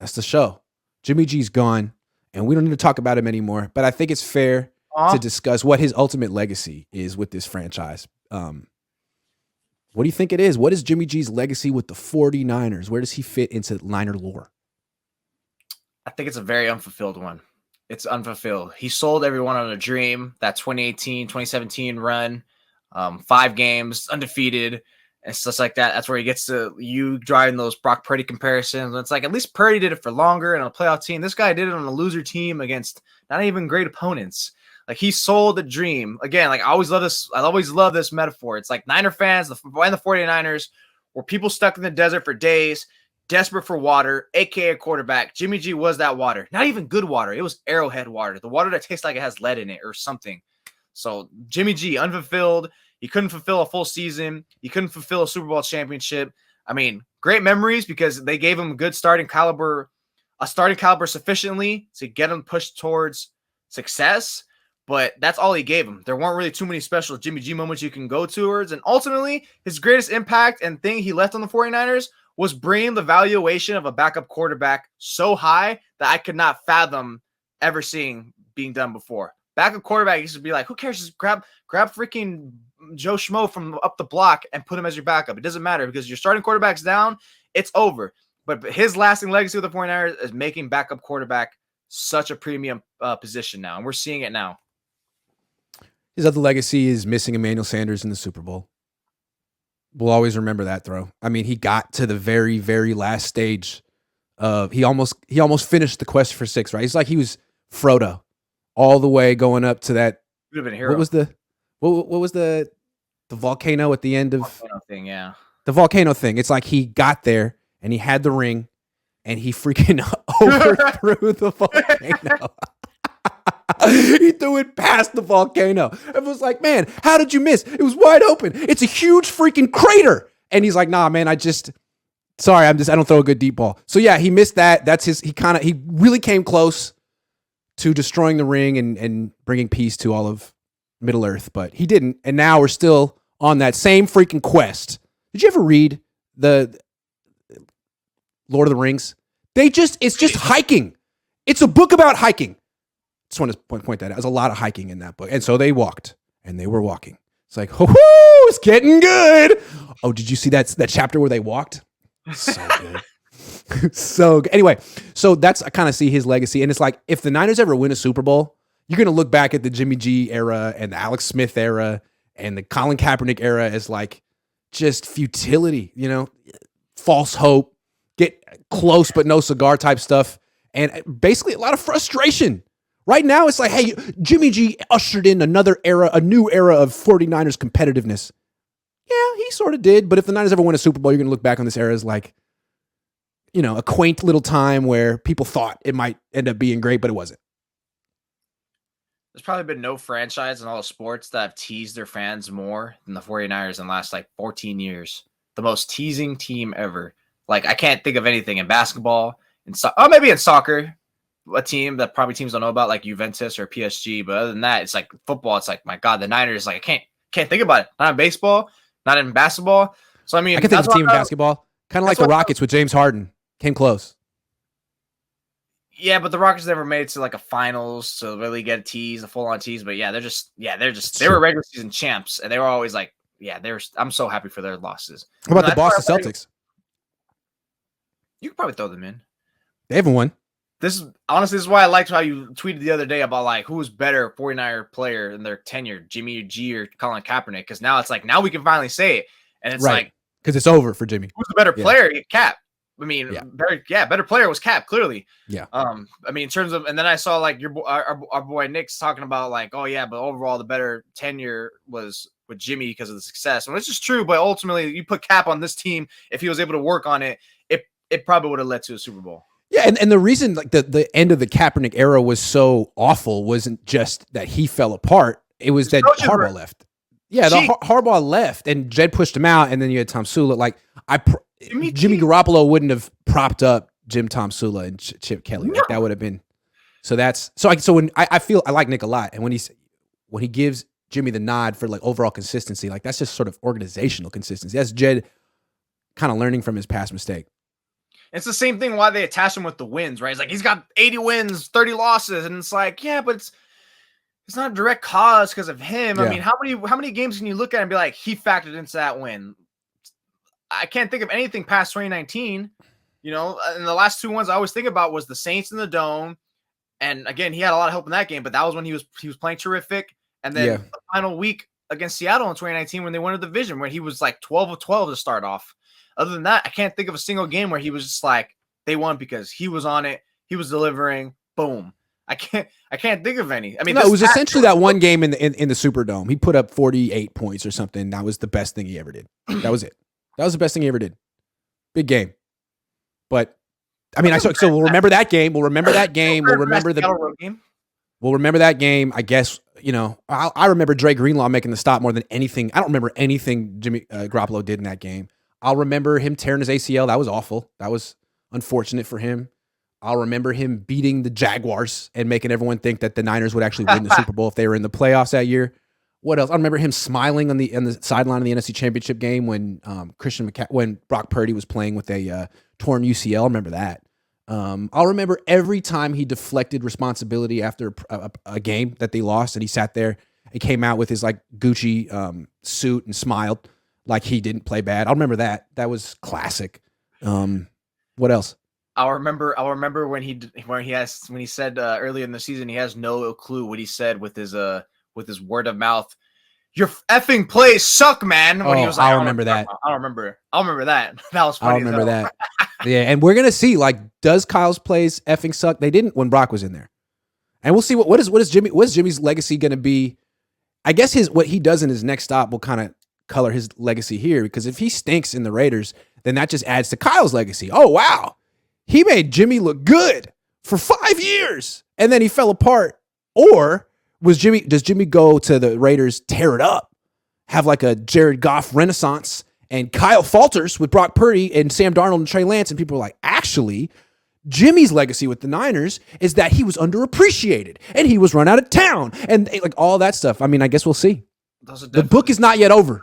That's the show. Jimmy G's gone, and we don't need to talk about him anymore. But I think it's fair to discuss what his ultimate legacy is with this franchise. What do you think it is? What is Jimmy G's legacy with the 49ers? Where does he fit into Niner lore? I think it's a very unfulfilled one. It's unfulfilled. He sold everyone on a dream, that 2018, 2017 run, 5 games, undefeated, and stuff like that. That's where he gets to you driving those Brock Purdy comparisons. It's like, at least Purdy did it for longer and on a playoff team. This guy did it on a loser team against not even great opponents. Like, he sold the dream. Again, like, I always love this metaphor. It's like Niner fans and the 49ers were people stuck in the desert for days, desperate for water, aka quarterback. Jimmy G was that water. Not even good water. It was Arrowhead water. The water that tastes like it has lead in it or something. So Jimmy G, unfulfilled. He couldn't fulfill a full season. He couldn't fulfill a Super Bowl championship. I mean, great memories because they gave him a starting caliber sufficiently to get him pushed towards success. But that's all he gave him. There weren't really too many special Jimmy G moments you can go towards. And ultimately, his greatest impact and thing he left on the 49ers was bringing the valuation of a backup quarterback so high that I could not fathom ever seeing being done before. Backup quarterback used to be like, who cares? Just grab freaking Joe Schmo from up the block and put him as your backup. It doesn't matter because your starting quarterback's down. It's over. But his lasting legacy with the 49ers is making backup quarterback such a premium position now. And we're seeing it now. His other legacy is missing Emmanuel Sanders in the Super Bowl. We'll always remember that throw. I mean, he got to the very, very last stage of he almost finished the quest for 6, right? He's like he was Frodo all the way going up to that. Would have been a hero. What was the volcano at the end of volcano thing? Yeah, the volcano thing. It's like he got there and he had the ring and he freaking overthrew the volcano. He threw it past the volcano. It was like, man, how did you miss? It was wide open. It's a huge freaking crater. And he's like, nah, man, I don't throw a good deep ball. So yeah, he missed that. That's he really came close to destroying the ring and bringing peace to all of Middle Earth, but he didn't. And now we're still on that same freaking quest. Did you ever read the Lord of the Rings? It's just hiking. It's a book about hiking. Just want to point that out. There's a lot of hiking in that book. And so they walked, and they were walking. It's like, it's getting good. Oh, did you see that chapter where they walked? So good. So good. Anyway, so that's, I kind of see his legacy. And it's like, if the Niners ever win a Super Bowl, you're going to look back at the Jimmy G era and the Alex Smith era and the Colin Kaepernick era as like just futility, false hope, get close but no cigar type stuff. And basically a lot of frustration. Right now, it's like, hey, Jimmy G ushered in another era, a new era of 49ers competitiveness. Yeah, he sort of did. But if the Niners ever win a Super Bowl, you're going to look back on this era as like, a quaint little time where people thought it might end up being great, but it wasn't. There's probably been no franchise in all of sports that have teased their fans more than the 49ers in the last 14 years. The most teasing team ever. Like, I can't think of anything in basketball, maybe in soccer. A team that probably teams don't know about, like Juventus or PSG, but other than that, it's like football. It's like, my God, the Niners. Like, I can't think about it. Not in baseball, not in basketball. So I mean, I can think of a team in basketball, kind of like the Rockets with James Harden. Came close. Yeah, but the Rockets never made it to like a finals to really get a tease, a full on tease. But yeah, they were regular season champs, and they were always like, I'm so happy for their losses. What about the Boston Celtics? You could probably throw them in. They haven't won. This is why I liked how you tweeted the other day about like who was better 49er player in their tenure, Jimmy G or Colin Kaepernick. Because now it's like, now we can finally say it. And it's like, because it's over for Jimmy. Who's the better player? Cap. I mean, better player was Cap, clearly. Yeah. I mean, in terms of, and then I saw like our boy Nick's talking about like, oh yeah, but overall the better tenure was with Jimmy because of the success. And it's just true, but ultimately you put Cap on this team, if he was able to work on it, it probably would have led to a Super Bowl. Yeah, and the reason like the end of the Kaepernick era was so awful wasn't just that he fell apart. It was that Harbaugh left. Yeah, Harbaugh left, and Jed pushed him out, and then you had Tom Sula. Like Jimmy Garoppolo wouldn't have propped up Tom Sula and Chip Kelly. Like, that would have been. So when I feel I like Nick a lot, and when he gives Jimmy the nod for like overall consistency, like that's just sort of organizational consistency. That's Jed kind of learning from his past mistake. It's the same thing why they attach him with the wins, right? It's like he's got 80 wins, 30 losses, and it's like, yeah, but it's not a direct cause because of him. Yeah. I mean, how many games can you look at and be like, he factored into that win? I can't think of anything past 2019. You know, and the last 2 ones I always think about was the Saints in the Dome. And again, he had a lot of help in that game, but that was when he was playing terrific. And then the final week against Seattle in 2019 when they won the division, where he was like 12 of 12 to start off. Other than that, I can't think of a single game where he was just like, they won because he was on it, he was delivering, boom. I can't think of any. I mean, no, it was essentially that one game in the Superdome. He put up 48 points or something. That was the best thing he ever did. That was it. That was the best thing he ever did. Big game. But I mean, so we'll remember that game. We'll remember that game. We'll remember We'll remember that game. I guess, you know, I remember Dre Greenlaw making the stop more than anything. I don't remember anything Jimmy Garoppolo did in that game. I'll remember him tearing his ACL. That was awful. That was unfortunate for him. I'll remember him beating the Jaguars and making everyone think that the Niners would actually win the Super Bowl if they were in the playoffs that year. What else? I remember him smiling on the sideline of the NFC Championship game when when Brock Purdy was playing with a torn UCL. I remember that. I'll remember every time he deflected responsibility after a game that they lost, and he sat there and came out with his like Gucci suit and smiled like he didn't play bad. I'll remember that. That was classic. What else? I'll remember when he said earlier in the season he has no clue what he said with his word of mouth. Your effing plays suck, man. When he was like, I remember that. I'll remember that. That was funny. I remember that. Yeah, and we're gonna see, like, does Kyle's plays effing suck? They didn't when Brock was in there, and we'll see what is Jimmy's legacy gonna be. I guess what he does in his next stop will kind of color his legacy here, because if he stinks in the Raiders, then that just adds to Kyle's legacy. Oh wow, he made Jimmy look good for 5 years, and then he fell apart. Or does Jimmy go to the Raiders, tear it up, have like a Jared Goff renaissance, and Kyle falters with Brock Purdy and Sam Darnold and Trey Lance, and people are like, actually, Jimmy's legacy with the Niners is that he was underappreciated and he was run out of town and like all that stuff. I mean, I guess we'll see. The book is not yet over.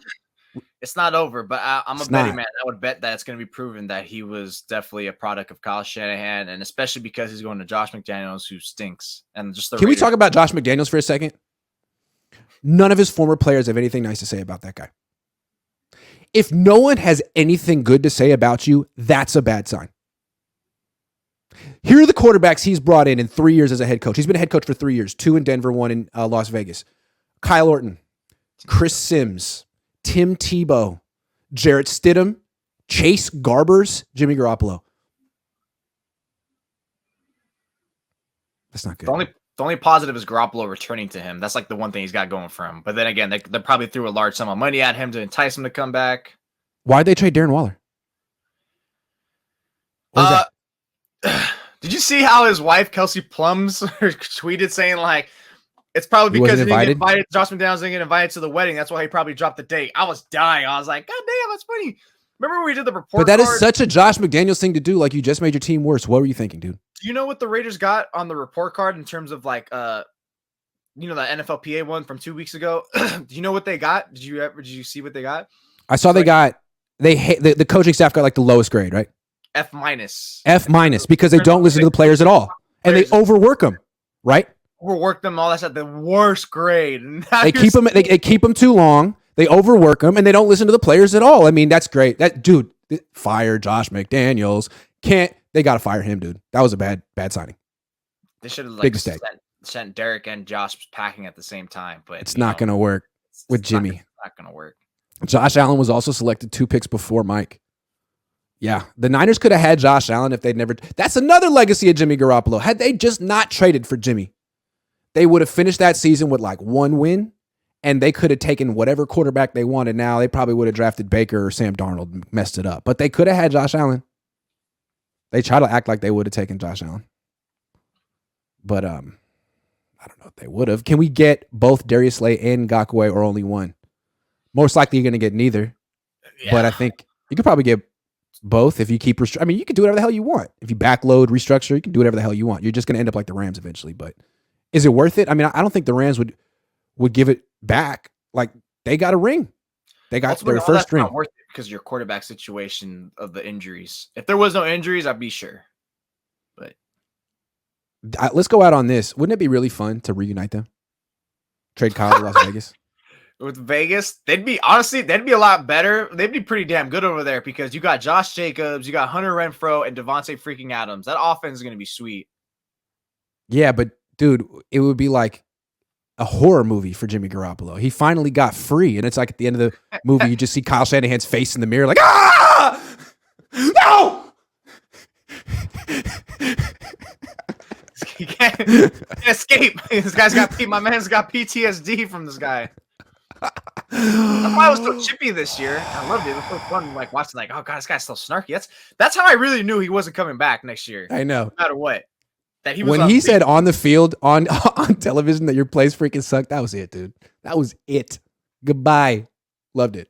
It's not over, but I'm a betting man. I would bet that it's going to be proven that he was definitely a product of Kyle Shanahan, and especially because he's going to Josh McDaniels, who stinks. And just Can we talk about Josh McDaniels for a second? None of his former players have anything nice to say about that guy. If no one has anything good to say about you, that's a bad sign. Here are the quarterbacks he's brought in 3 years as a head coach. He's been a head coach for 3 years, 2 in Denver, 1 in Las Vegas. Kyle Orton, Chris Sims, Tim Tebow, Jarrett Stidham, Chase Garbers, Jimmy Garoppolo. That's not good. The only positive is Garoppolo returning to him. That's like the one thing he's got going for him. But then again, they probably threw a large sum of money at him to entice him to come back. Why'd they trade Darren Waller? Did you see how his wife, Kelsey Plums, tweeted saying like, it's probably because he didn't get invited. Josh McDaniels didn't get invited to the wedding. That's why he probably dropped the date. I was dying. I was like, God damn, that's funny. Remember when we did the report But that is such a Josh McDaniels thing to do. Like, you just made your team worse. What were you thinking, dude? Do you know what the Raiders got on the report card in terms of like, the NFLPA one from 2 weeks ago? Do you know what they got? Did you see what they got? I saw the coaching staff got like the lowest grade, right? F minus because they don't listen to the players at all, and they overwork them, right? Overwork them, all that stuff. The worst grade. They keep them too long. They overwork them, and they don't listen to the players at all. I mean, that's great. Fire Josh McDaniels. They got to fire him, dude. That was a bad signing. They should have big mistake. Sent Derek and Josh packing at the same time, but it's not going to work with Jimmy. It's not going to work. Josh Allen was also selected 2 picks before Mike. Yeah, the Niners could have had Josh Allen if they'd never. That's another legacy of Jimmy Garoppolo. Had they just not traded for Jimmy, they would have finished that season with like 1 win, and they could have taken whatever quarterback they wanted. Now they probably would have drafted Baker or Sam Darnold and messed it up. But they could have had Josh Allen. They try to act like they would have taken Josh Allen, but I don't know if they would have. Can we get both Darius Slay and Ngakoue or only one? Most likely you're going to get neither. Yeah. But I think you could probably get both if you keep you can do whatever the hell you want. If you backload, restructure, you can do whatever the hell you want. You're just going to end up like the Rams eventually. But is it worth it? I mean, I don't think the Rams would give it back. Like, they got a ring. They got their first ring. because of your quarterback situation of the injuries. If there was no injuries, I'd be sure. But let's go out on this. Wouldn't it be really fun to reunite them? Trade Kyle to Las Vegas. With Vegas, they'd be a lot better. They'd be pretty damn good over there because you got Josh Jacobs, you got Hunter Renfrow, and Devontae freaking Adams. That offense is going to be sweet. Yeah, but dude, it would be like a horror movie for Jimmy Garoppolo. He finally got free, and it's like at the end of the movie, you just see Kyle Shanahan's face in the mirror, like, ah, no. He can't escape. My man's got PTSD from this guy. That's why I was so chippy this year. I loved it. It was so fun, like watching, like, oh god, this guy's still snarky. That's how I really knew he wasn't coming back next year. I know. No matter what. That he was when he said on the field on television that your plays freaking suck, that was it, dude. That was it. Goodbye. Loved it.